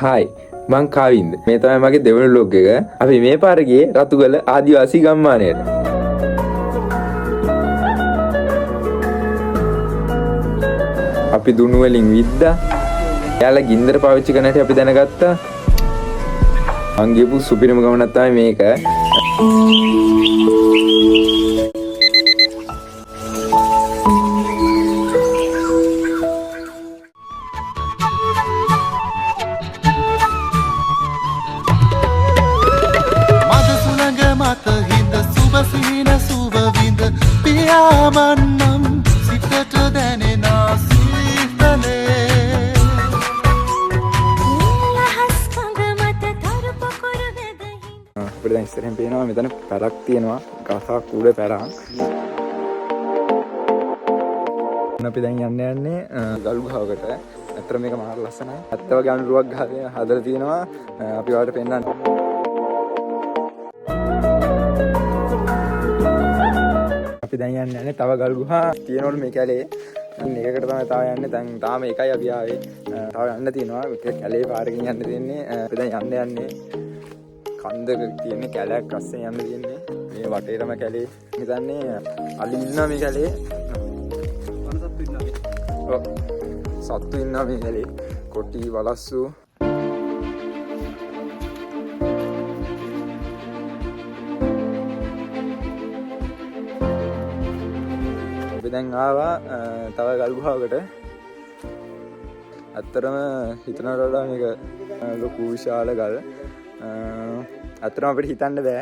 Hi මං කාවින්ද මේ තමයි මගේ දෙවන ලොග් එක. අපි මේ පාර ගියේ රතුගල ආදිවාසී ගම්මානයට. අපි දුනු වලින් විද්දා. එයාලා ගින්දර පාවිච්චි කරන හැටි අපි දැනගත්තා. මං ගියපු සුපිරිම ගමනක් තමයි මේක. දැන් ඉස්සරහින් පේනවා මෙතන පැලක් තියෙනවා ගසක් උඩ පැලක්. අපි දැන් යන්නේ ගල් ගහකට. අතර මේක මාර ලස්සනයි. ඇත්ත වගේ අනුරුවක් ගහලා හදලා තියෙනවා. අපි ඔයාලට පෙන්නන්න. අපි දැන් යන්නේ තව ගල් ගුහා තියෙනවලු මේ කැලේ. මේකට තමයි තාම යන්නේ. දැන් තාම එකයි අපි ආවේ. තව යන්න තියෙනවා. මේ කැලේ පාරකින් යන්න තියෙන්නේ. අපි දැන් යන්නේ කන්දක තියෙන කැලයක් අස්සේ යන්න තියෙන්නේ. මේ වටේටම කැලේ හිතන්නේ අලි ඉන්නවා මේ කැලේ. සත්තු ඉන්නවා. ඔව්. සත්තු ඉන්නවා මේ කැලේ. කොටි වලස්සු. අපි දැන් ආවා තව ගල් ගුහාවකට. ඇත්තටම හිතනට වඩා මේක ලොකු විශාල ගල්. අතරම අපිට හිතන්න බෑ.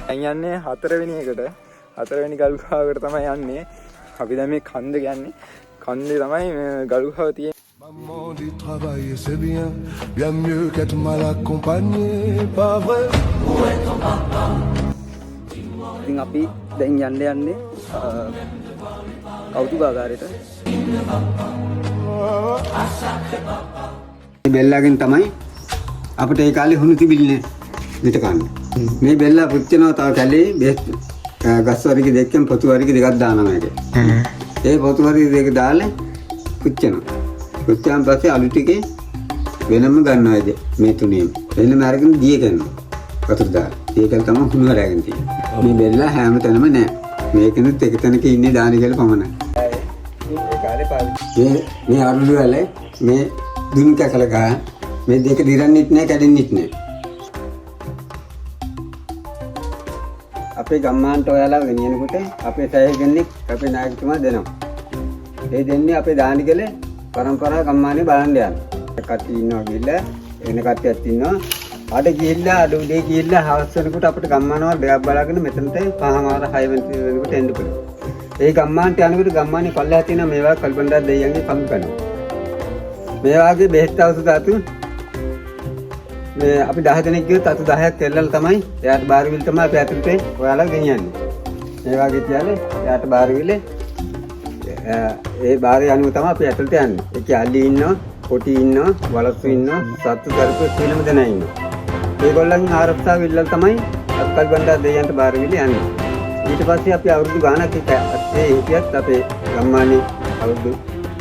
දැන් යන්නේ හතරවෙනි එකට. හතරවෙනි ගල් ගුහාවකට තමයි යන්නේ. අපි දැන් මේ කන්ද යන්නේ. කන්දේ තමයි ගල් ගුහාව තියෙන්නේ. Maman du travail c'est bien, bien mieux qu'être mal accompagné, pas vrai? Où est ton papa? ඉතින් අපි දැන් යන්නේ කෞතුකාගාරයට. මේ බෙල්ලාගෙන් තමයි අපිට ඒ කාලේ හුණු තිබින්නේ විත කන්න. මේ බෙල්ලා පුච්චනවා තව කැලේ ගස් වර්ග දෙකෙන් පොතු වර්ග දෙකක් දානවා මේකේ. ඒ පොතු වර්ග දෙක දාලා පුච්චනවා. පුච්චාන් පස්සේ අලු ටිකේ වෙනම ගන්නවා මේ තුනේම. වෙනම අරගෙන දිය කරනවා. වතුර දාලා. ඒකෙන් තමයි හුණු හරගෙන තියෙන්නේ. මේ බෙල්ලා හැම තැනම නැහැ. මේකෙනුත් එක තැනක ඉන්නේ දානි කියලා පමණයි. මේ අරුළු වල මේ දුන් කැකල ගා මේ දෙක දිරන්නෙත් නෑ කැඩෙන්නෙත් නෑ. අපේ ගම්මානට ඔයාලා ගෙනියනකොට අපේ සහයෝගිකෙක් අපේ නායකතුමා දෙනවා. ඒ දෙන්නේ අපේ දානිකල පරම්පරාව ගම්මානේ බලන්න යනවා. කට්ටිය ඉන්නවා ගිහිල්ලා එන කට්ටියක් ඉන්නවා. අද ගිහිල්ලා අද උදේ ගිහිල්ලා හවස් වෙනකොට අපිට ගම්මානවල දෙයක් බලාගෙන මෙතනට පහමාර 6 වෙනකොට එන්න පුළුවන්. ඒ ගම්මානට යනකොට ගම්මානේ පල්ලෙහා තියෙන මේවා කල්බණ්ඩා දෙයියන්ගේ කම් කරනවා. මේ වාගේ බෙහෙත් ඖෂධ අතු මේ අපි 10 දෙනෙක් ගියොත් අතු 10ක් එල්ලලා තමයි එයාට බාරවිල් තමයි අපි ඇතුළට ඔයාලා ගෙනියන්නේ. මේ වාගේ තියලා එයාට බාරවිලේ ඒ බාරය අනුව තමයි අපි ඇතුළට යන්නේ. ඒකේ අලි ඉන්නවා, කොටි ඉන්නවා, වලස්සු ඉන්නවා, සත්තු කරපු සීලම දෙනා ඉන්නවා. ඒගොල්ලන්ගේ ආරක්ෂාව ඉල්ලලා තමයි කල්බණ්ඩා දෙයියන්ට බාරවිලේ යන්නේ. ඊට පස්සේ අපි අවුරුදු ගානක් ඇත්තේ හිටියත් අපේ ගම්මානේ අවුරුදු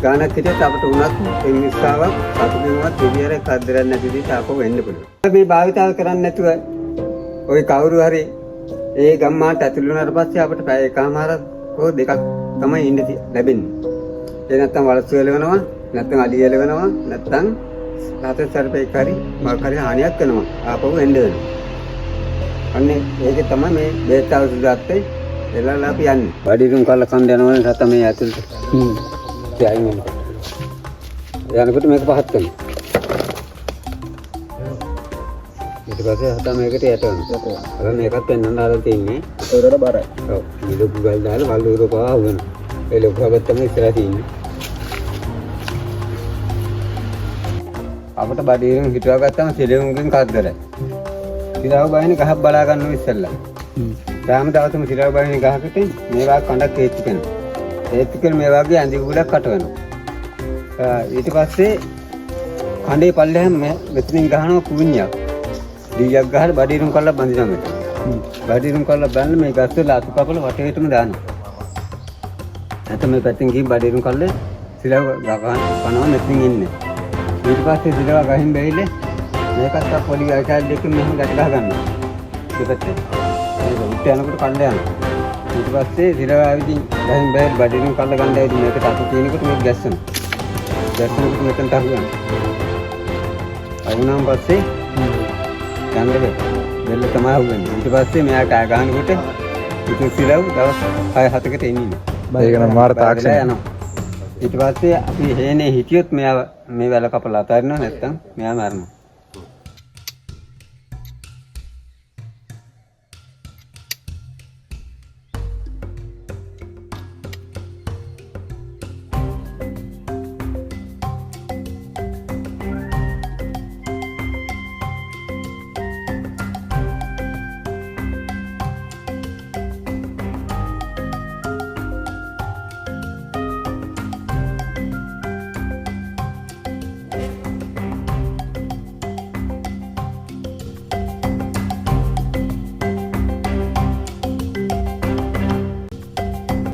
ගානක් හිටියත් අපට උනත් ඉංග්‍රීසිාවක් සතුටුමත් විදියට කරදරයක් නැති විදිහට ආපහු එන්න පුළුවන්. මේ භාවිතාව කරන්නේ නැතුව ওই කවුරු හරි ඒ ගම්මානට ඇතුළු වුණාට පස්සේ අපිට පැය එකමාරක් හෝ දෙකක් තමයි ඉන්න ලැබෙන්නේ. ඒ නැත්තම් වලස්සු එලවෙනවා, නැත්තම් අලි එලවෙනවා, නැත්තම් රාත්‍රී සර්පෙක් හරි මොකක් හරි හානියක් කරනවා. ආපහු එන්න වෙනවා. අන්නේ ඒකේ තමයි මේ බෙහෙත් ඖෂධ ගත්තේ එළලා අපි යන්නේ. වඩිරුම් කරලා කන් යනවා නැත්නම් තමයි ඇතුළට. යයින් වෙනවා. යනකොට මේක පහත් කරනවා. ඊට පස්සේ හත මේකට යට වෙනවා. අර මේකත් පෙන්වන්න ආරල් තියෙන්නේ. ඒකට බරයි. ඔව්. මේ ලොකු ගල් දාලා වල් උරක පාව වෙනවා. ඒ ලොකු ගල් තමයි ඉස්සරහ තියෙන්නේ. අපිට බඩේෙන් හිටවා ගත්තම සෙලෙමුගෙන් කද්දරයි. සිරාව බයින ගහක් බලා ගන්නවා ඉස්සෙල්ලා. රාම දවසම සිරාව බයින ගහකට මේවා කණ්ඩක් හේච්චි කරනවා. හේච්චි කරන මේ වගේ ඇඳි කුඩක් කට වෙනවා. ඊට පස්සේ කණ්ඩේ පල්ලෙහාම මෙතනින් ගහනවා කුණ්‍යක්. දීයක් ගහලා බඩේරුම් කරලා බඳිනවා මෙතන. බඩේරුම් කරලා බැලන මේ ගස් වල අතු කපල වටේටම දානවා. නැත්නම් මේ පැත්තෙන් ගිහින් බඩේරුම් කල්ලේ සිලව ගහන කනවා මෙතනින් ඉන්නේ. ඊට පස්සේ සිලව ගහින් බැවිලේ මේකත් පොඩි ගාකල් දෙකකින් මෙහෙම ගැට ගහ ගන්නවා. දෙපැත්තේ. ඒක උත් යනකොට කල්ල යනවා. ඊට පස්සේ සිලව ආවිදින් ගහින් බැවිලි බඩේරුම් කල්ල ගන්න ඇවිදින් මේක තතු තියෙනකොට මේක ගැස්සෙනවා. ගැස්සෙනකොට මෙතන තහුවනවා. අහුණාන් පස්සේ ගංගලේ බෙල්ල තමයි අහුවෙන්නේ. ඊට පස්සේ මෙයාට ගහනකොට ඉතින් සිලව දවස් 6-7කට එන්නේ. ඒක නම් මාර තාක්ෂණයක්. යනවා. ඊට පස්සේ අපි හේනේ හිටියොත් මෙයා මේ වැල කපලා අතාරිනවා නැත්තම් මෙයා මරනවා.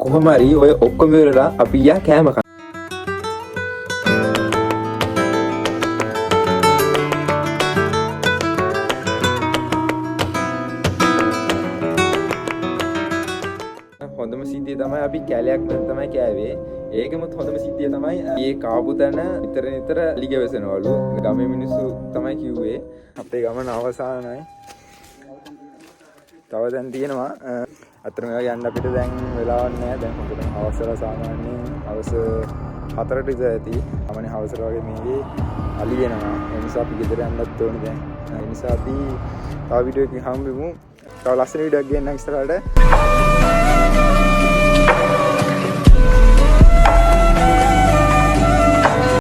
කොහොම හරි ඔය ඔක්කොම ඉවරලා අපි යා කෑම කන්න. හොඳම සිද්ධිය තමයි අපි කැලයක් මැද තමයි කෑවේ. ඒකෙමත් හොඳම සිද්ධිය තමයි මේ කාපු තැන නිතර එළිය වෙසනවලු. ගමේ මිනිස්සු තමයි කිව්වේ. අපේ ගමන අවසానයි. තව දැන් තියෙනවා අතන මේවා යන්න අපිට දැන් වෙලාවක් නැහැ. දැන් හොඳටම හවස වෙලා සාමාන්‍යයෙන් හවස 4ට විතර ඇති. අමනේ හවසට වගේ මේකේ අලි එනවා. ඒ නිසා අපි ගෙදර යන්නත් ඕනේ දැන්. ඒ නිසා අපි තව වීඩියෝ එකකින් හම්බෙමු. තව ලස්සන වීඩියෝ එකක් ගෙන්නන්න ඉස්සරහට.